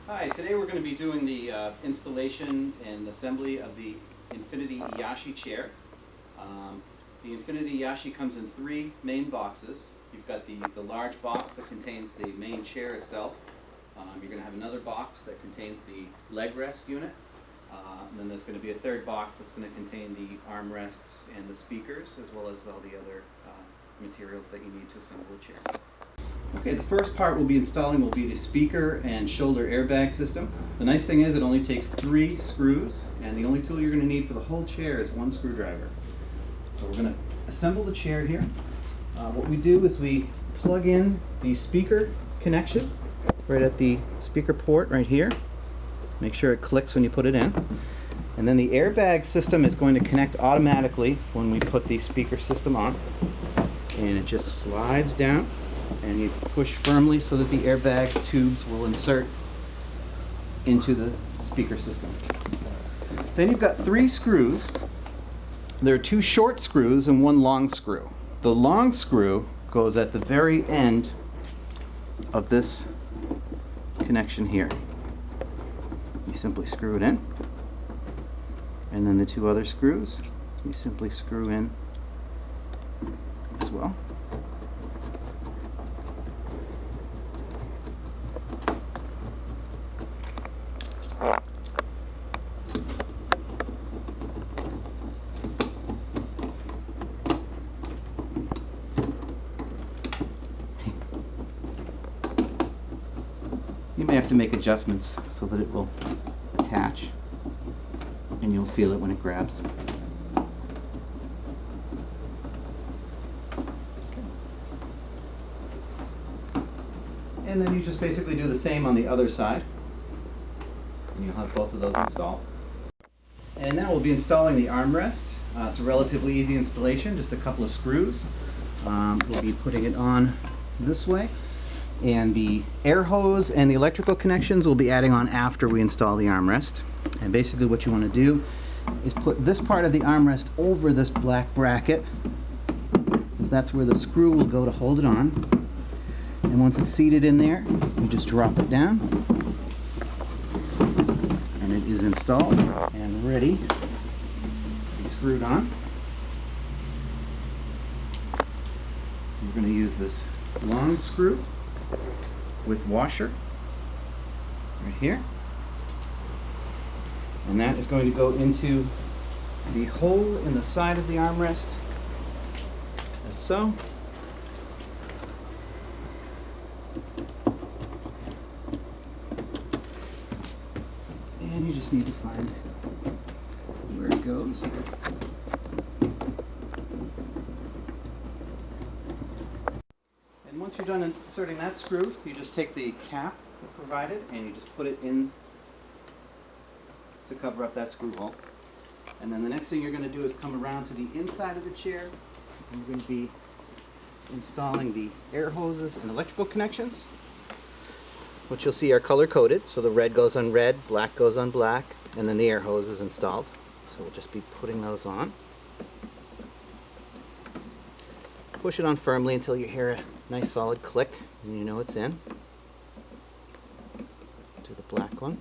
Hi, today we're going to be doing the installation and assembly of the Infinity Iyashi chair. The Infinity Iyashi comes in 3 main boxes. You've got the large box that contains the main chair itself. You're going to have another box that contains the leg rest unit. And then there's going to be a third box that's going to contain the armrests and the speakers, as well as all the other materials that you need to assemble a chair. Okay, the first part we'll be installing will be the speaker and shoulder airbag system. The nice thing is it only takes 3 screws, and the only tool you're going to need for the whole chair is 1 screwdriver. So we're going to assemble the chair here. What we do is we plug in the speaker connection right at the speaker port right here. Make sure it clicks when you put it in. And then the airbag system is going to connect automatically when we put the speaker system on. And it just slides down, and you push firmly so that the airbag tubes will insert into the speaker system. Then you've got 3 screws. There are 2 short screws and 1 long screw. The long screw goes at the very end of this connection here. You simply screw it in, and then the 2 other screws you simply screw in as well. You may have to make adjustments so that it will attach, and you'll feel it when it grabs. And then you just basically do the same on the other side, and you'll have both of those installed. And now we'll be installing the armrest. It's a relatively easy installation, just a couple of screws. We'll be putting it on this way. And the air hose and the electrical connections we'll be adding on after we install the armrest. And basically what you want to do is put this part of the armrest over this black bracket, because that's where the screw will go to hold it on. And once it's seated in there, you just drop it down, and it is installed and ready to be screwed on. We're going to use this long screw with washer right here, and that is going to go into the hole in the side of the armrest, as so. And you just need to find where it goes. And once you're done inserting that screw, you just take the cap provided and you just put it in to cover up that screw hole. And then the next thing you're going to do is come around to the inside of the chair, and we're going to be installing the air hoses and electrical connections, which you'll see are color coded. So the red goes on red, black goes on black, and then the air hose is installed. So we'll just be putting those on. Push it on firmly until you hear a nice solid click and you know it's in. Do the black one,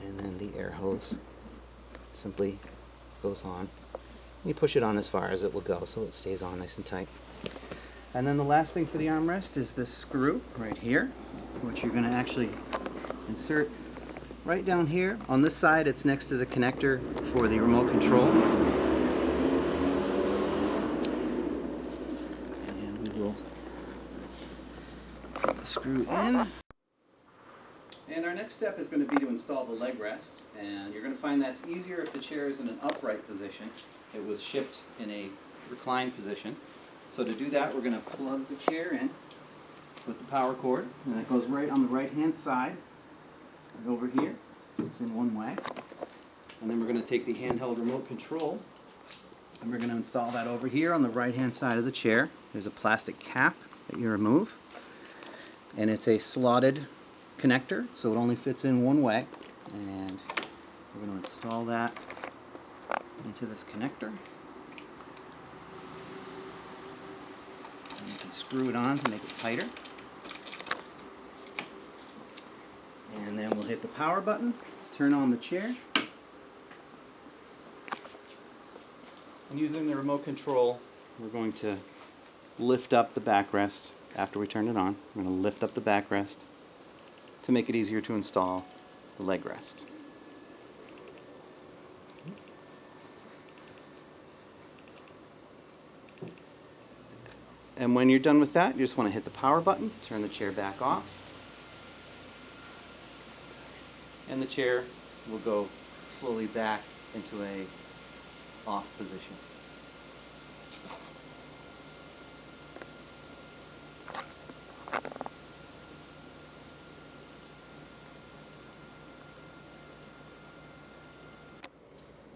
and then the air hose simply goes on. You push it on as far as it will go so it stays on nice and tight. And then the last thing for the armrest is this screw right here, which you're going to actually insert right down here. On this side it's next to the connector for the remote control. And we will put the screw in. And our next step is going to be to install the leg rest, and you're going to find that's easier if the chair is in an upright position. It was shipped in a reclined position. So to do that, we're going to plug the chair in with the power cord, and it goes right on the right hand side, right over here. It's in one way. And then we're going to take the handheld remote control, and we're going to install that over here on the right hand side of the chair. There's a plastic cap that you remove, and it's a slotted connector, so it only fits in one way. And we're going to install that into this connector. And you can screw it on to make it tighter. And then we'll hit the power button, turn on the chair. And using the remote control, we're going to lift up the backrest after we turn it on. We're going to lift up the backrest to make it easier to install the leg rest. And when you're done with that, you just want to hit the power button, turn the chair back off, and the chair will go slowly back into a off position.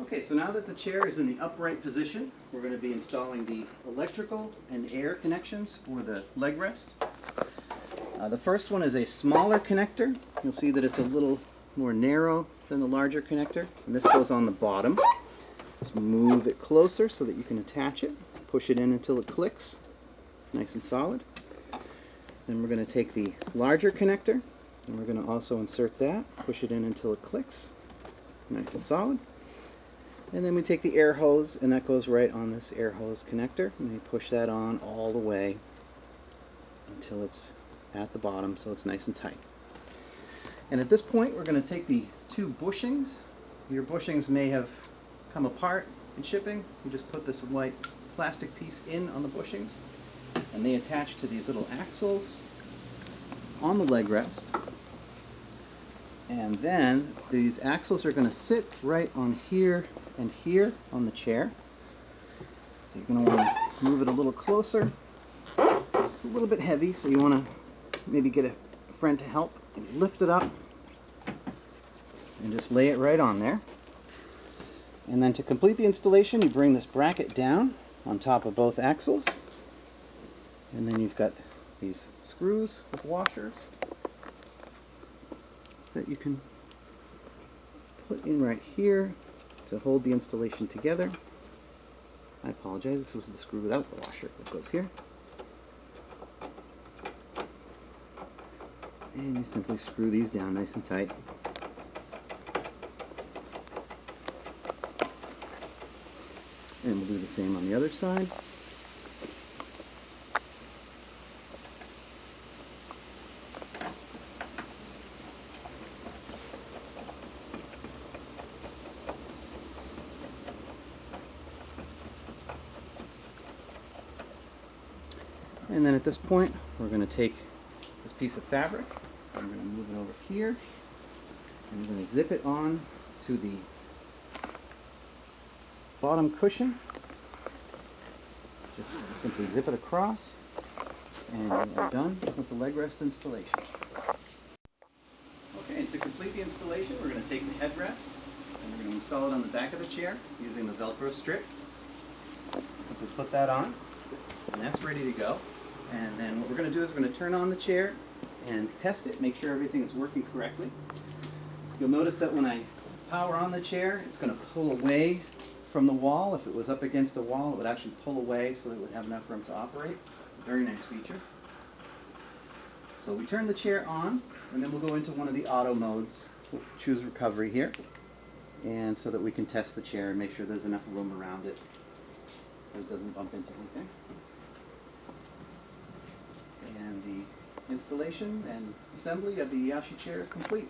Okay, so now that the chair is in the upright position, we're going to be installing the electrical and air connections for the leg rest. The first one is a smaller connector. You'll see that it's a little more narrow than the larger connector, and this goes on the bottom. Just move it closer so that you can attach it. Push it in until it clicks, nice and solid. Then we're going to take the larger connector, and we're going to also insert that, push it in until it clicks, nice and solid. And then we take the air hose, and that goes right on this air hose connector, and we push that on all the way until it's at the bottom, so it's nice and tight. And at this point, we're going to take the two bushings. Your bushings may have come apart in shipping. You just put this white plastic piece in on the bushings, and they attach to these little axles on the leg rest. And then these axles are going to sit right on here and here on the chair. So you're going to want to move it a little closer. It's a little bit heavy, so you want to maybe get a friend to help and lift it up and just lay it right on there. And then to complete the installation, you bring this bracket down on top of both axles, and then you've got these screws with washers that you can put in right here to hold the installation together. I apologize, this was the screw without the washer that goes here. And you simply screw these down nice and tight. And we'll do the same on the other side. And then at this point, we're going to take this piece of fabric, and we're going to move it over here, and we're going to zip it on to the bottom cushion. Just simply zip it across, and we are done with the leg rest installation. Okay, and to complete the installation, we're going to take the headrest, and we're going to install it on the back of the chair using the Velcro strip. Simply put that on, and that's ready to go. And then what we're going to do is we're going to turn on the chair and test it, make sure everything is working correctly. You'll notice that when I power on the chair, it's going to pull away from the wall. If it was up against a wall, it would actually pull away so that it would have enough room to operate. Very nice feature. So we turn the chair on, and then we'll go into one of the auto modes. We'll choose recovery here, and so that we can test the chair and make sure there's enough room around it that it doesn't bump into anything. And the installation and assembly of the Iyashi chair is complete.